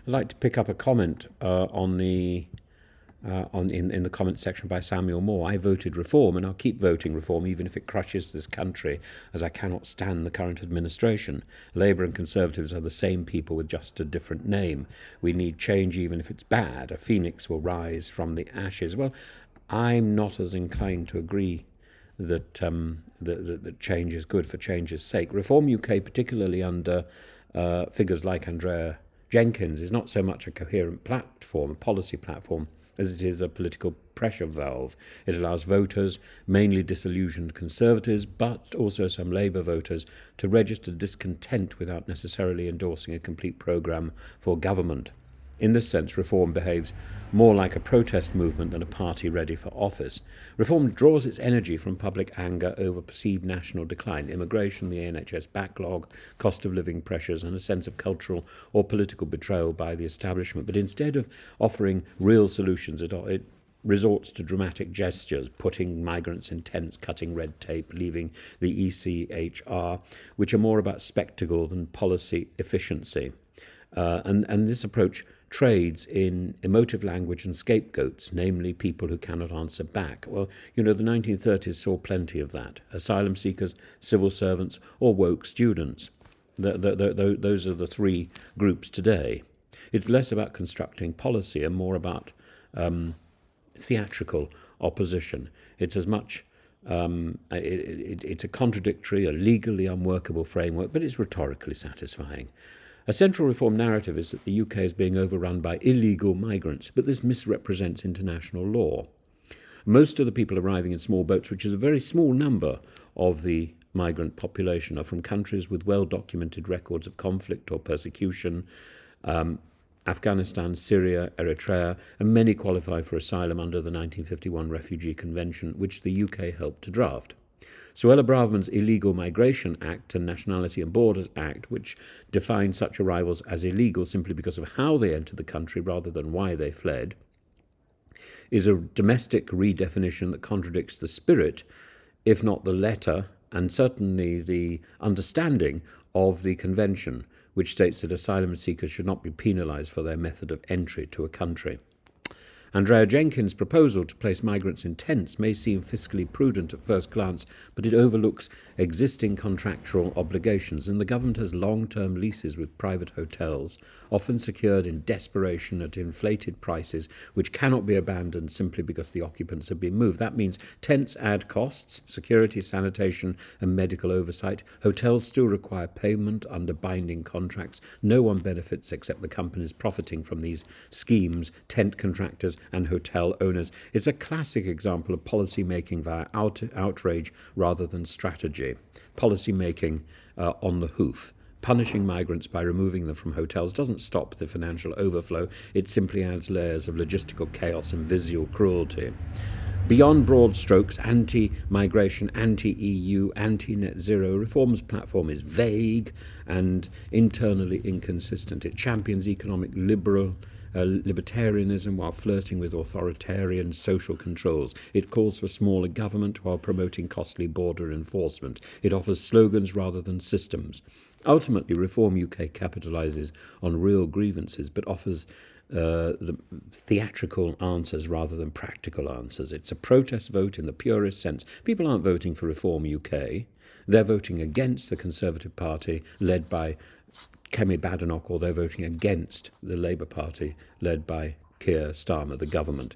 I'd like to pick up a comment in the comment section by Samuel Moore. I voted Reform, and I'll keep voting Reform even if it crushes this country, as I cannot stand the current administration. Labour and Conservatives are the same people with just a different name. We need change even if it's bad. A phoenix will rise from the ashes. Well, I'm not as inclined to agree that that change is good for change's sake. Reform UK, particularly under figures like Andrea Jenkins, is not so much a coherent platform, a policy platform, as it is a political pressure valve. It allows voters, mainly disillusioned Conservatives, but also some Labour voters, to register discontent without necessarily endorsing a complete programme for government. In this sense, Reform behaves more like a protest movement than a party ready for office. Reform draws its energy from public anger over perceived national decline, immigration, the NHS backlog, cost of living pressures, and a sense of cultural or political betrayal by the establishment. But instead of offering real solutions, it resorts to dramatic gestures, putting migrants in tents, cutting red tape, leaving the ECHR, which are more about spectacle than policy efficiency. And this approach trades in emotive language and scapegoats, namely people who cannot answer back. Well, the 1930s saw plenty of that. Asylum seekers, civil servants, or woke students. Those are the three groups today. It's less about constructing policy and more about theatrical opposition. It's as much it's a contradictory, a legally unworkable framework, but it's rhetorically satisfying. A central Reform narrative is that the UK is being overrun by illegal migrants, but this misrepresents international law. Most of the people arriving in small boats, which is a very small number of the migrant population, are from countries with well-documented records of conflict or persecution, Afghanistan, Syria, Eritrea, and many qualify for asylum under the 1951 Refugee Convention, which the UK helped to draft. Suella Braverman's Illegal Migration Act and Nationality and Borders Act, which define such arrivals as illegal simply because of how they entered the country rather than why they fled, is a domestic redefinition that contradicts the spirit, if not the letter, and certainly the understanding of the Convention, which states that asylum seekers should not be penalised for their method of entry to a country. Andrea Jenkins' proposal to place migrants in tents may seem fiscally prudent at first glance, but it overlooks existing contractual obligations, and the government has long-term leases with private hotels, often secured in desperation at inflated prices, which cannot be abandoned simply because the occupants have been moved. That means tents add costs, security, sanitation, and medical oversight. Hotels still require payment under binding contracts. No one benefits except the companies profiting from these schemes, tent contractors, and hotel owners. It's a classic example of policy making via outrage rather than strategy. Policy making on the hoof. Punishing migrants by removing them from hotels doesn't stop the financial overflow. It simply adds layers of logistical chaos and visual cruelty. Beyond broad strokes, anti-migration, anti-EU, anti-net zero, Reform's platform is vague and internally inconsistent. It champions economic libertarianism while flirting with authoritarian social controls. It calls for smaller government while promoting costly border enforcement. It offers slogans rather than systems. Ultimately, Reform UK capitalises on real grievances but offers the theatrical answers rather than practical answers. It's a protest vote in the purest sense. People aren't voting for Reform UK. They're voting against the Conservative Party led by Kemi Badenoch, or they're voting against the Labour Party led by Keir Starmer, the government.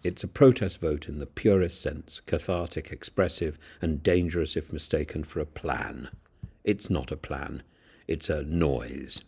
It's a protest vote in the purest sense, cathartic, expressive, and dangerous if mistaken for a plan. It's not a plan. It's a noise.